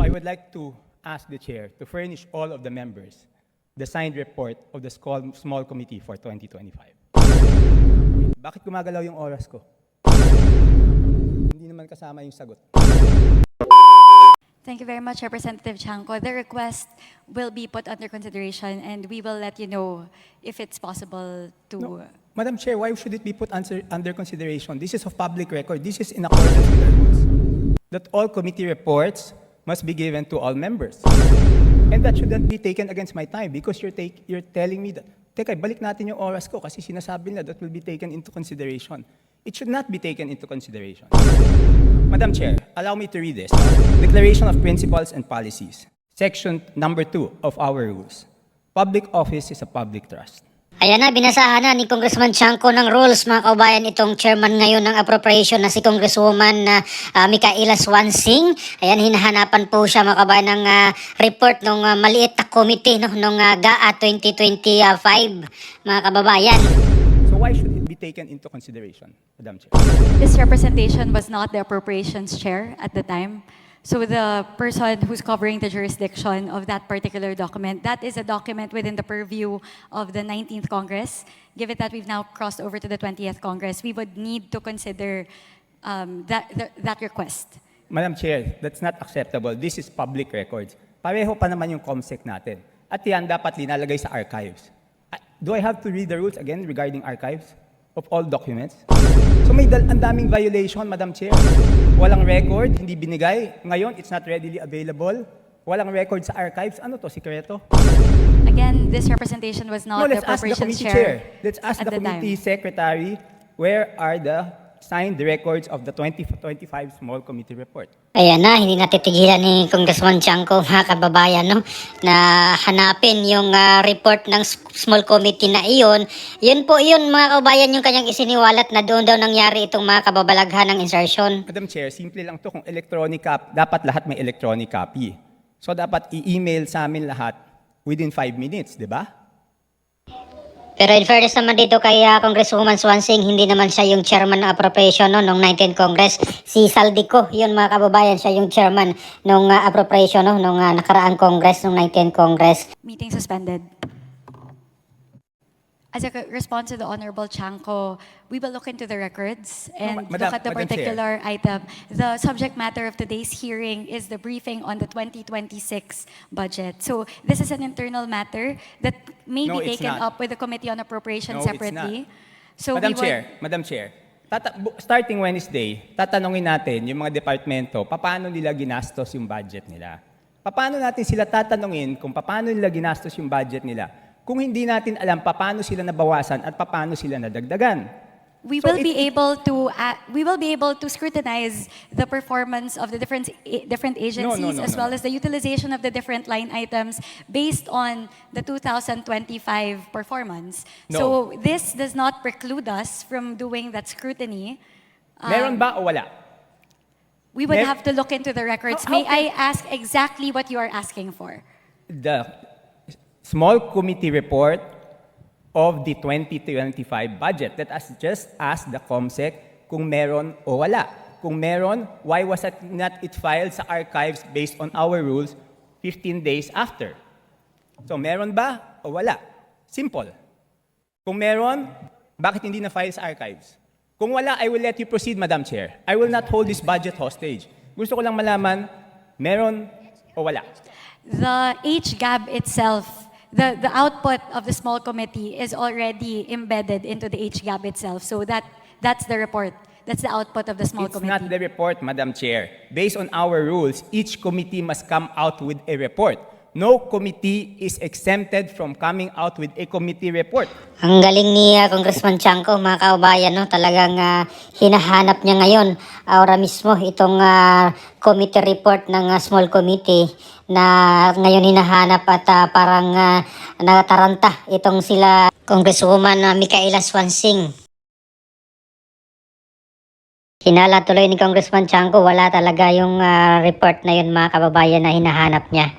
I would like to ask the chair to furnish all of the members the signed report of the small committee for 2025. Bakit gumagalaw yung oras ko? Hindi naman kasama yung sagot. Thank you very much, Representative Chanco. The request will be put under consideration and we will let you know if it's possible to... No. Madam Chair, why should it be put under consideration? This is of public record. This is in accordance with the rules. That all committee reports must be given to all members. And that shouldn't be taken against my time because you're telling me that, teka, balik natin yung oras ko kasi sinasabi nila that will be taken into consideration. It should not be taken into consideration. Madam Chair, allow me to read this. Declaration of Principles and Policies. Section number 2 of our rules. Public office is a public trust. Ayan na, binasahan na ni Congressman Chanco ng rules, mga kaubayan, itong chairman ngayon ng appropriation na si Congresswoman Micaela Swansing. Ayan, hinahanapan po siya, mga kaubayan, ng report ng maliit na committee ng GAA 2025, mga kababayan. So why should it be taken into consideration, Madam Chair? This representation was not the appropriations chair at the time. So the person who's covering the jurisdiction of that particular document, that is a document within the purview of the 19th Congress. Given that we've now crossed over to the 20th Congress, we would need to consider that request. Madam Chair, that's not acceptable. This is public records. Pareho pa naman yung COMSEC natin. At yan dapat linalagay sa archives. Do I have to read the rules again regarding archives of all documents? So may ang daming violation, Madam Chair. Walang record, hindi binigay. Ngayon, it's not readily available. Walang record sa archives. Ano to, sikreto? Again, this representation was not the Let's ask the appropriations committee chair. Let's ask at the committee secretary, where are the signed records of the 2025 small committee report? Ayan na, hindi natitigilan ni Congressman Chanco, mga kababayan, no, na hanapin yung report ng small committee na iyon. Yun po yun, mga kababayan, yung kanyang isiniwalat na doon daw nangyari itong mga kababalaghan ng insertion. Madam Chair, simple lang to. Kung electronic copy, dapat lahat may electronic copy. So dapat i-email sa amin lahat within 5 minutes, di ba? Pero in fairness naman dito kay Congresswoman Swansing, hindi naman siya yung chairman ng appropriation no, nung 19th Congress. Si Saldico, yun mga kababayan, siya yung chairman nung appropriation no, nung nakaraang Congress, nung 19th Congress. Meeting suspended. As a response to the Honorable Chanco, we will look into the records and look at the particular item. The subject matter of today's hearing is the briefing on the 2026 budget. So this is an internal matter that may be taken up with the Committee on Appropriations separately. So Madam Chair, starting Wednesday, tatanungin natin yung mga departamento, paano nila ginastos yung budget nila. Paano natin sila tatanungin kung paano nila ginastos yung budget nila kung hindi natin alam paano sila nabawasan at paano sila nadagdagan. We will be able to scrutinize the performance of the different agencies as well as the utilization of the different line items based on the 2025 performance. So this does not preclude us from doing that scrutiny. Meron ba o wala? We would have to look into the records. May I ask exactly what you are asking for? The small committee report of the 2025 budget. Let us just ask the COMSEC kung meron o wala. Kung meron, why was it not filed sa archives based on our rules 15 days after? So meron ba o wala? Simple. Kung meron, bakit hindi na-file sa archives? Kung wala, I will let you proceed, Madam Chair. I will not hold this budget hostage. Gusto ko lang malaman, meron o wala? The HGAB itself, the output of the small committee is already embedded into the HGAB itself. So that's the report. That's the output of the small committee. It's not the report, Madam Chair. Based on our rules, each committee must come out with a report. No committee is exempted from coming out with a committee report. Ang galing ni Congressman Chanco, mga kaubayan, no? Talagang hinahanap niya ngayon, ahora mismo, itong committee report ng small committee na ngayon hinahanap at parang nataranta itong sila Congresswoman Micaela Swansing. Hinala tuloy ni Congressman Chanco, wala talaga yung report na yun, mga kababayan, na hinahanap niya.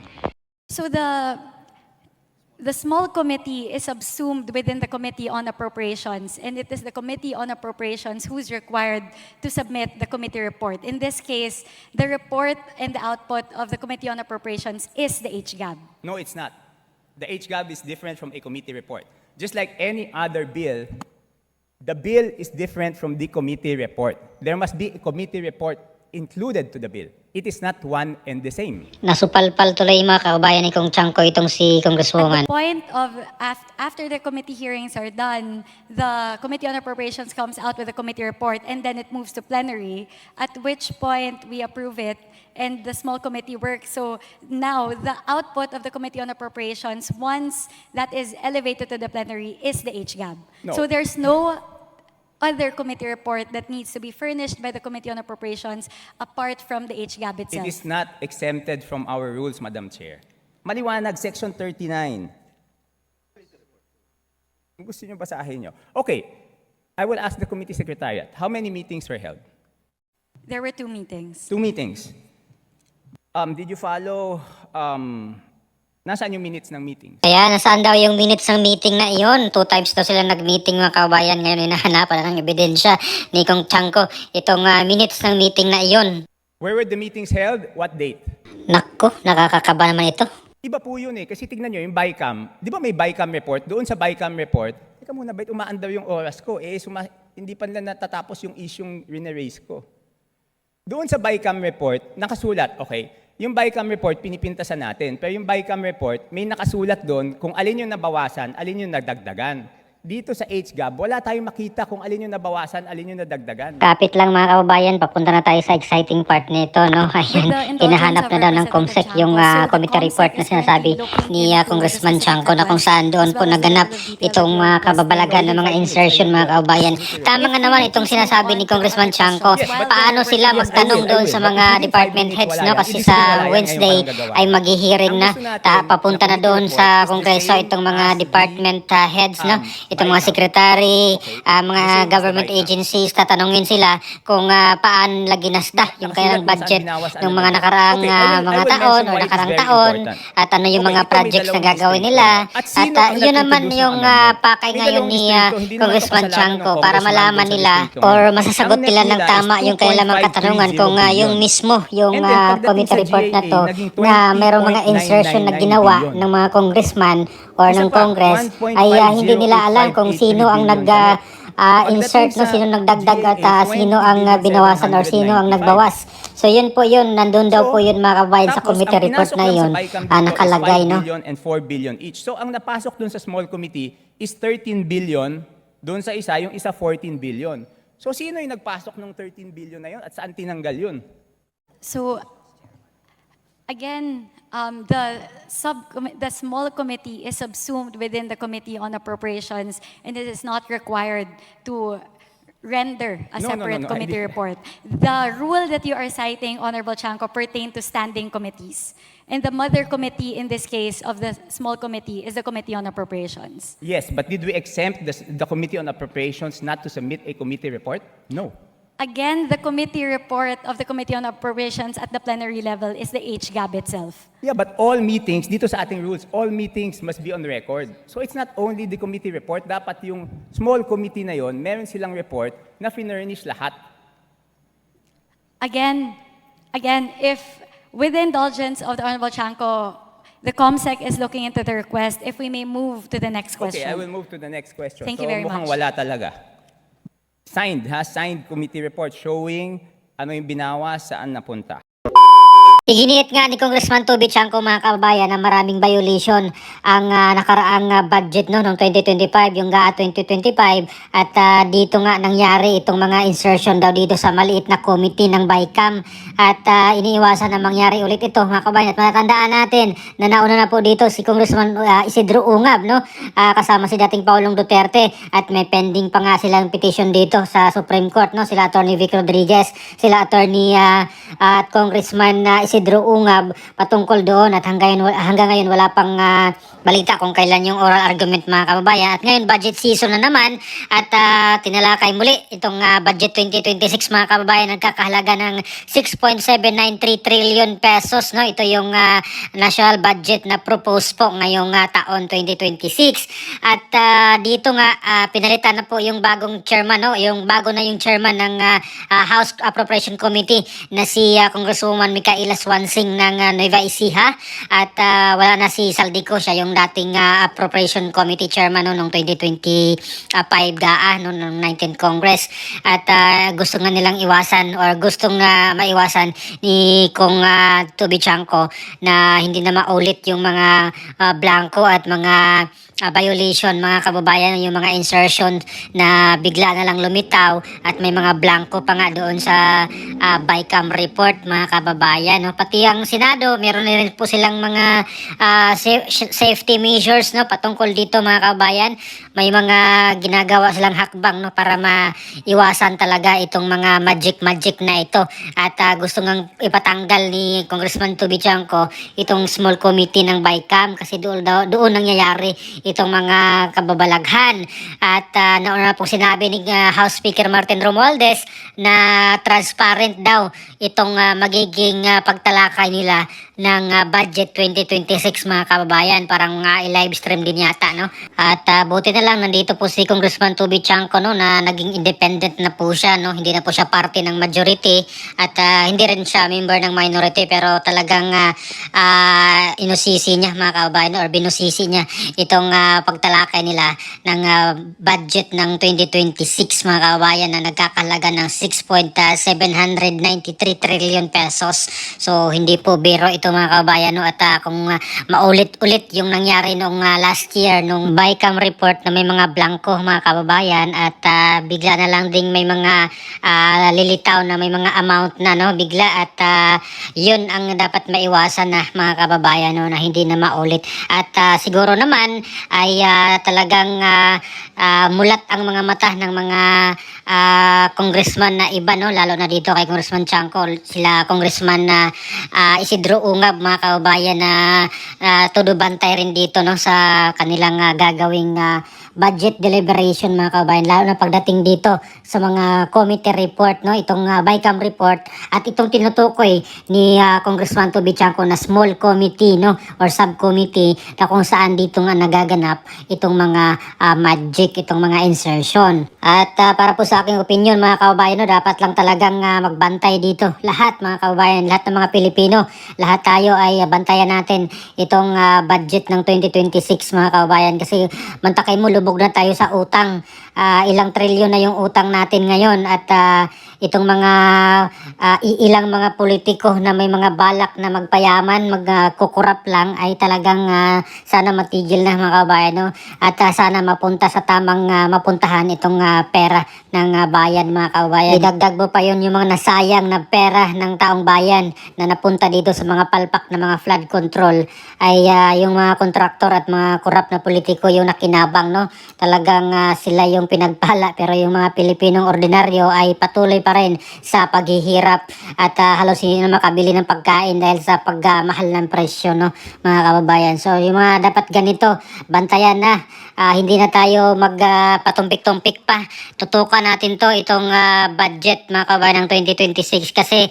So the small committee is subsumed within the Committee on Appropriations, and it is the Committee on Appropriations who's required to submit the committee report. In this case, the report and the output of the Committee on Appropriations is the HGAB. No, it's not. The HGAB is different from a committee report. Just like any other bill, the bill is different from the committee report. There must be a committee report included to the bill. It is not one and the same. Nasupalpal tuloy mga kaubayan ni Kong Chanko itong si At Congresswoman. the point of, after the committee hearings are done, the Committee on Appropriations comes out with a committee report, and then it moves to plenary, at which point we approve it, and the small committee works. So now, the output of the Committee on Appropriations, once that is elevated to the plenary, is the HGAB. No. So there's no other committee report that needs to be furnished by the Committee on Appropriations apart from the HGAB It itself. is not exempted from our rules, Madam Chair. Maliwanag, Section 39. Gusto niyo basahin niyo? Okay, I will ask the committee secretariat, how many meetings were held? There were 2 meetings. 2 meetings. Did you follow, nasaan yung minutes ng meeting? Kaya nasaan daw yung minutes ng meeting na iyon? 2 times daw sila nag-meeting mga kaubayan. Ngayon hinahanapan ng ebidensya ni Kong Chanko itong minutes ng meeting na iyon. Where were the meetings held? What date? Nakko, nakakakaba naman ito. Iba po yun eh, kasi tignan nyo yung BICAM. Di ba may BICAM report? Doon sa BICAM report, teka muna, ba't umaandaw yung oras ko? Hindi pa nila natatapos yung isyong rineraise ko. Doon sa BICAM report, nakasulat, okay, yung BICAM report, pinipintasan natin. Pero yung BICAM report, may nakasulat doon kung alin yung nabawasan, alin yung nadagdagan. Dito sa HGAB, wala tayong makita kung alin yung nabawasan, alin yung nadagdagan. Kapit lang mga kaubayan, papunta na tayo sa exciting part nito, no? Ayan, hinahanap na daw ng COMSEC yung committee report na sinasabi ni Congressman Chanco na kung saan doon po naganap itong kababalagan ng mga insertion mga kaubayan. Tama nga naman itong sinasabi ni Congressman Chanco. Paano sila magtanong doon sa mga department heads, no? Kasi sa Wednesday ay maghihiring na. Papunta na doon sa Kongreso itong mga department heads, no? Itong mga secretary, mga government agencies, tatanungin sila kung paano lagi ginasta yung kanilang budget ng mga nakaraang mga taon o nakarang taon at ano yung mga projects na gagawin nila. At yun naman yung pakay ngayon ni Congressman Chanco para malaman nila or masasagot nila ng tama yung kanilang mga katanungan kung yung mismo yung committee report na to na merong mga insertion na ginawa ng mga congressman or ng Congress ay hindi nila alam kung sino ang nag-insert, no, sino nagdagdag at sino ang binawasan or sino ang nagbawas. So yun po yun, nandun daw po yun mga kabayan sa committee report na yun, nakalagay, no? 5 billion and 4 billion each. So ang napasok dun sa small committee is 13 billion, dun sa isa, yung isa 14 billion. So sino yung nagpasok ng 13 billion na yun at saan tinanggal yun? So, again, the small committee is subsumed within the Committee on Appropriations, and it is not required to render a separate committee report. The rule that you are citing, Honorable Chanco, pertain to standing committees. And the mother committee in this case of the small committee is the Committee on Appropriations. Yes, but did we exempt the Committee on Appropriations not to submit a committee report? No. Again, the committee report of the Committee on Appropriations at the plenary level is the HGAB itself. Yeah, but all meetings, dito sa ating rules, all meetings must be on record. So it's not only the committee report, dapat yung small committee na yon, meron silang report na finurnish lahat. Again, if with the indulgence of the Honorable Chanco, the COMSEC is looking into the request, if we may move to the next question. Okay, I will move to the next question. Thank you very mukhang much. wala talaga. Signed committee report showing ano yung binawas, saan napunta. Iginiit nga ni Congressman Toby Chanco mga kababayan na maraming violation ang nakaraang budget noong 2025, yung GAA 2025 at dito nga nangyari itong mga insertion daw dito sa maliit na committee ng BICAM at iniiwasan na mangyari ulit ito mga kababayan. At matatandaan natin na nauna na po dito si Congressman Isidro Ungab, no? Kasama si dating Paulong Duterte at may pending pa nga silang petition dito sa Supreme Court, no? Sila Attorney Vic Rodriguez, sila Attorney at Congressman Isidro Ungab patungkol doon at hanggang ngayon wala pang balita kung kailan yung oral argument mga kababayan. At ngayon budget season na naman at tinalakay muli itong budget 2026 mga kababayan, nagkakahalaga ng 6.793 trillion pesos, no? Ito yung national budget na propose po ngayong taon 2026. At dito nga pinalitan na po yung bagong chairman, no? Yung bago na yung chairman ng House Appropriation Committee na si Congresswoman Micaela Swansing ng Nueva Ecija. At wala na si Saldico, siya yung dating Appropriation Committee chairman noong 2025 noong 19th Congress. At gusto nga nilang iwasan or gustong maiwasan ni Kong Toby Chanco na hindi na maulit yung mga blanco at mga violation mga kababayan, yung mga insertion na bigla na lang lumitaw at may mga blanco pa nga doon sa BICAM report mga kababayan, no? Pati ang Senado, meron na rin po silang mga safety measures, no, patungkol dito mga kababayan. May mga ginagawa silang hakbang, no, para maiwasan talaga itong mga magic na ito. At gusto ngang ipatanggal ni Congressman Toby Chanco itong small committee ng BICAM kasi doon nangyayari itong mga kababalaghan. At nauna pong sinabi ni House Speaker Martin Romualdez na transparent daw itong magiging pagtalakay nila ng budget 2026 mga kababayan. Parang i-live stream din yata, no? At buti na lang nandito po si Congressman Toby Chanco, no, na naging independent na po siya, no? Hindi na po siya party ng majority at hindi rin siya member ng minority, pero talagang inusisi niya mga kababayan or binusisi niya itong pagtalakay nila ng budget ng 2026 mga kababayan na nagkakalaga ng 6.793 trillion pesos. So hindi po biro ito mga kababayan, no? At kung maulit-ulit yung nangyari nung last year nung BICAM report na may mga blanco mga kababayan at bigla na lang ding may mga lilitaw na may mga amount na, no, bigla at yun ang dapat maiwasan na mga kababayan, no, na hindi na maulit. At siguro naman ay talagang mulat ang mga mata ng mga congressman na iba, no, lalo na dito kay Congressman Chanco, sila Congressman na Isidro Ungab mga kababayan na todo bantay rin dito, no, sa kanilang gagawing budget deliberation mga kababayan, lalo na pagdating dito sa mga committee report, no, itong BICAM report at itong tinutukoy ni Congressman Toby Chanco na small committee, no, or subcommittee na kung saan dito nga nagaganap itong mga magic, itong mga insertion. At para po sa aking opinion mga kababayan, no, dapat lang talagang magbantay dito lahat mga kababayan, lahat ng mga Pilipino, lahat tayo ay bantayan natin itong budget ng 2026 mga kababayan, kasi mantakay mo lubog na tayo sa utang. Ilang trilyon na yung utang natin ngayon at itong mga ilang mga politiko na may mga balak na magpayaman, magkukurap lang ay talagang sana matigil na mga kababayan, no? At sana mapunta sa tamang mapuntahan itong pera ng bayan mga kababayan. Idagdag mo pa yun yung mga nasayang na pera ng taong bayan na napunta dito sa mga palpak na mga flood control ay yung mga kontraktor at mga korap na politiko yung nakinabang, no? Talagang sila yung pinagpala, pero yung mga Pilipinong ordinaryo ay patuloy pa rin sa paghihirap at halos hindi na makabili ng pagkain dahil sa pagmahal ng presyo, no, mga kababayan. So yung mga dapat ganito, bantayan na, hindi na tayo magpatumpik-tumpik pa. Tutukan natin to itong budget mga kababayan ng 2026 kasi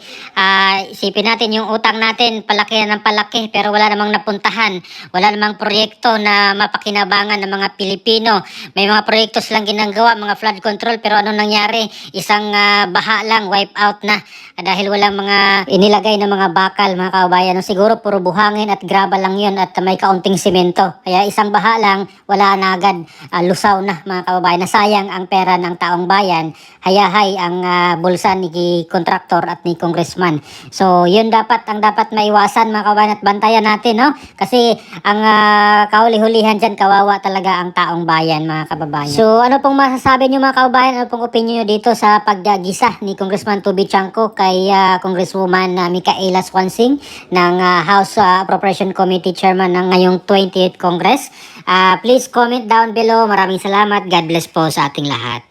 isipin natin yung utang natin palaki na ng palaki pero wala namang napuntahan, wala namang proyekto na mapakinabangan ng mga Pilipino. May mga proyekto silang ginagawa, mga flood control, pero ano nangyari? Isang baha lang, wipe out na dahil walang mga inilagay na mga bakal mga kababayan. Siguro puro buhangin at graba lang yun at may kaunting simento. Kaya isang baha lang, wala na agad, lusaw na mga kababayan. Nasayang ang pera ng taong bayan, hayahay ang bulsa ni kontraktor at ni congressman. So yun ang dapat maiwasan mga kababayan at bantayan natin, no? Kasi ang kahuli-hulihan dyan, kawawa talaga ang taong bayan mga kababayan. So ano pong masasabi nyo mga kababayan, ano pong opinion nyo dito sa paggagisa ni Congressman Toby Chanco kay Congresswoman Micaela Swansing ng House Appropriation Committee Chairman ng ngayong 28th Congress? Please comment down below. Maraming salamat. God bless po sa ating lahat.